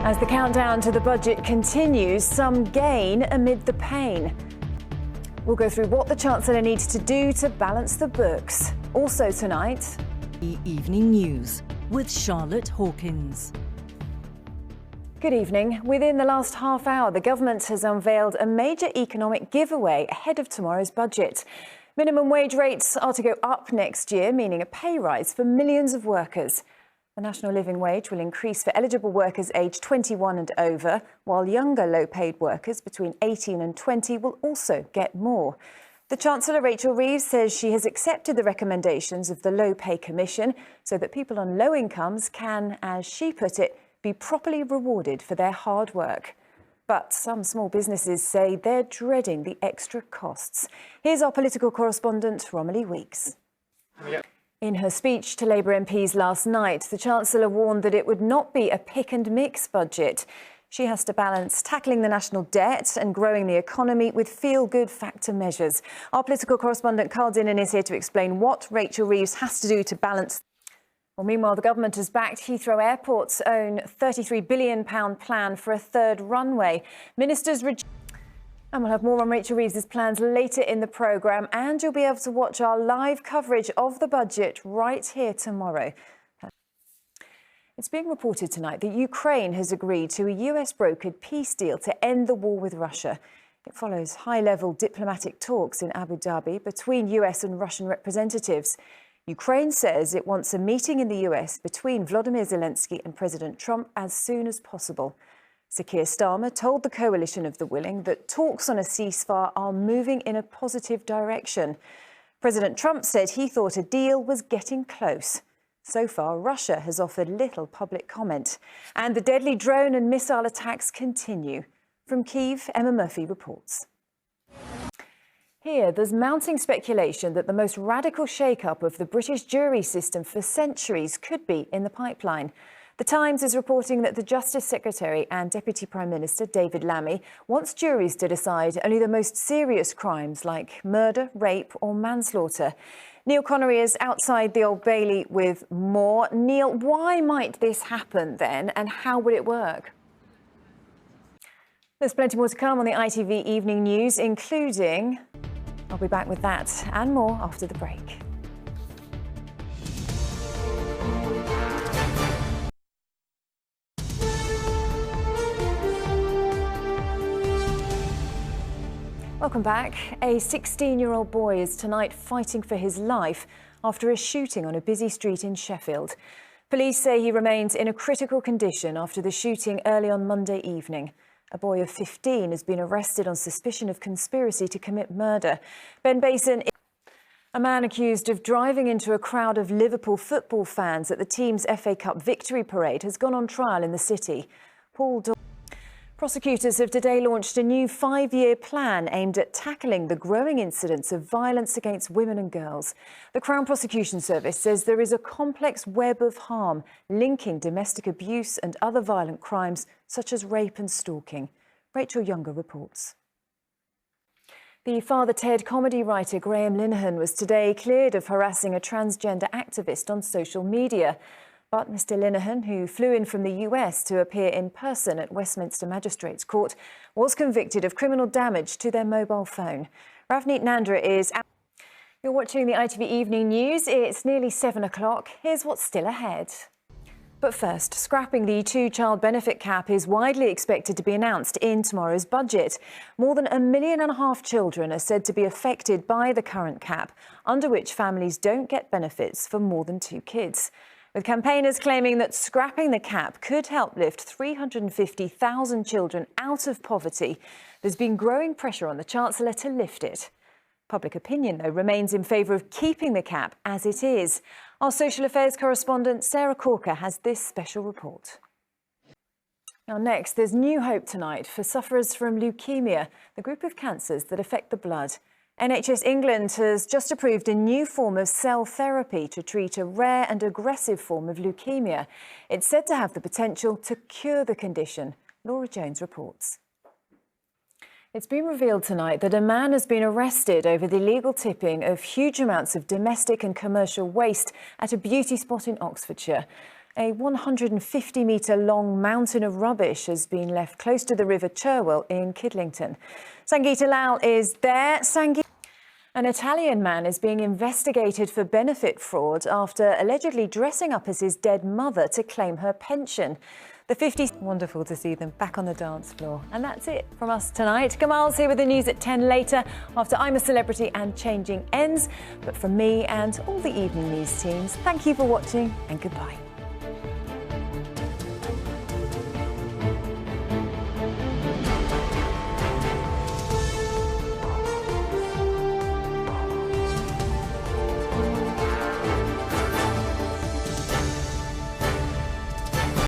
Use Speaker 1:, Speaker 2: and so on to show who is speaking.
Speaker 1: As the countdown to the budget continues, some gain amid the pain. We'll go through what the Chancellor needs to do to balance the books. Also tonight,
Speaker 2: The Evening News with Charlotte Hawkins.
Speaker 1: good evening. Within the last half hour, the government has unveiled a major economic giveaway ahead of tomorrow's budget. Minimum wage rates are to go up next year, meaning a pay rise for millions of workers. The national living wage will increase for eligible workers aged 21 and over, while younger low-paid workers between 18 and 20 will also get more. The Chancellor, Rachel Reeves, says she has accepted the recommendations of the Low Pay Commission so that people on low incomes can, as she put it, be properly rewarded for their hard work. But some small businesses say they're dreading the extra costs. Here's our political correspondent, Romilly Weeks. In her speech to Labour MPs last night, the Chancellor warned that it would not be a pick and mix budget. She has to balance tackling the national debt and growing the economy with feel-good factor measures. Our political correspondent Carl Dinnan is here to explain what Rachel Reeves has to do to balance. Well, meanwhile, the government has backed Heathrow Airport's own £33 billion plan for a third runway. Ministers and we'll have more on Rachel Reeves' plans later in the programme, and you'll be able to watch our live coverage of the budget right here tomorrow. It's being reported tonight that Ukraine has agreed to a US-brokered peace deal to end the war with Russia. It follows high-level diplomatic talks in Abu Dhabi between US and Russian representatives. Ukraine says it wants a meeting in the US between Volodymyr Zelensky and President Trump as soon as possible. Sir Keir Starmer told the coalition of the willing that talks on a ceasefire are moving in a positive direction. President Trump said he thought a deal was getting close. So far, Russia has offered little public comment. And the deadly drone and missile attacks continue. From Kyiv, Emma Murphy reports. Here, there's mounting speculation that the most radical shake-up of the British jury system for centuries could be in the pipeline. The Times is reporting that the Justice Secretary and Deputy Prime Minister David Lammy wants juries to decide only the most serious crimes like murder, rape or manslaughter. Neil Connery is outside the Old Bailey with more. Neil, why might this happen then, and how would it work? There's plenty more to come on the ITV Evening News, including... I'll be back with that and more after the break. Welcome back. A 16-year-old boy is tonight fighting for his life after a shooting on a busy street in Sheffield. Police say he remains in a critical condition after the shooting early on Monday evening. A boy of 15 has been arrested on suspicion of conspiracy to commit murder. Ben Basin, a man accused of driving into a crowd of Liverpool football fans at the team's FA Cup victory parade, has gone on trial in the city. Prosecutors have today launched a new 5-year plan aimed at tackling the growing incidence of violence against women and girls. The Crown Prosecution Service says there is a complex web of harm linking domestic abuse and other violent crimes such as rape and stalking. Rachel Younger reports. The Father Ted comedy writer Graham Linehan was today cleared of harassing a transgender activist on social media. But Mr Linehan, who flew in from the US to appear in person at Westminster Magistrates Court, was convicted of criminal damage to their mobile phone. Ravneet Nandra is... You're watching the ITV Evening News. It's nearly 7 o'clock. Here's what's still ahead. But first, scrapping the two-child benefit cap is widely expected to be announced in tomorrow's budget. More than 1.5 million children are said to be affected by the current cap, under which families don't get benefits for more than 2 kids. With campaigners claiming that scrapping the cap could help lift 350,000 children out of poverty, there's been growing pressure on the Chancellor to lift it. Public opinion, though, remains in favour of keeping the cap as it is. Our social affairs correspondent Sarah Corker has this special report. Now next, there's new hope tonight for sufferers from leukemia, the group of cancers that affect the blood. NHS England has just approved a new form of cell therapy to treat a rare and aggressive form of leukemia. It's said to have the potential to cure the condition. Laura Jones reports. It's been revealed tonight that a man has been arrested over the illegal tipping of huge amounts of domestic and commercial waste at a beauty spot in Oxfordshire. A 150-metre-long mountain of rubbish has been left close to the River Cherwell in Kidlington. Sangeeta Lal is there. Sangeeta. An Italian man is being investigated for benefit fraud after allegedly dressing up as his dead mother to claim her pension. The 50s. Wonderful to see them back on the dance floor. And that's it from us tonight. Kamal's here with the news at 10 later after I'm a Celebrity and Changing ends. But from me and all the evening news teams, thank you for watching and goodbye.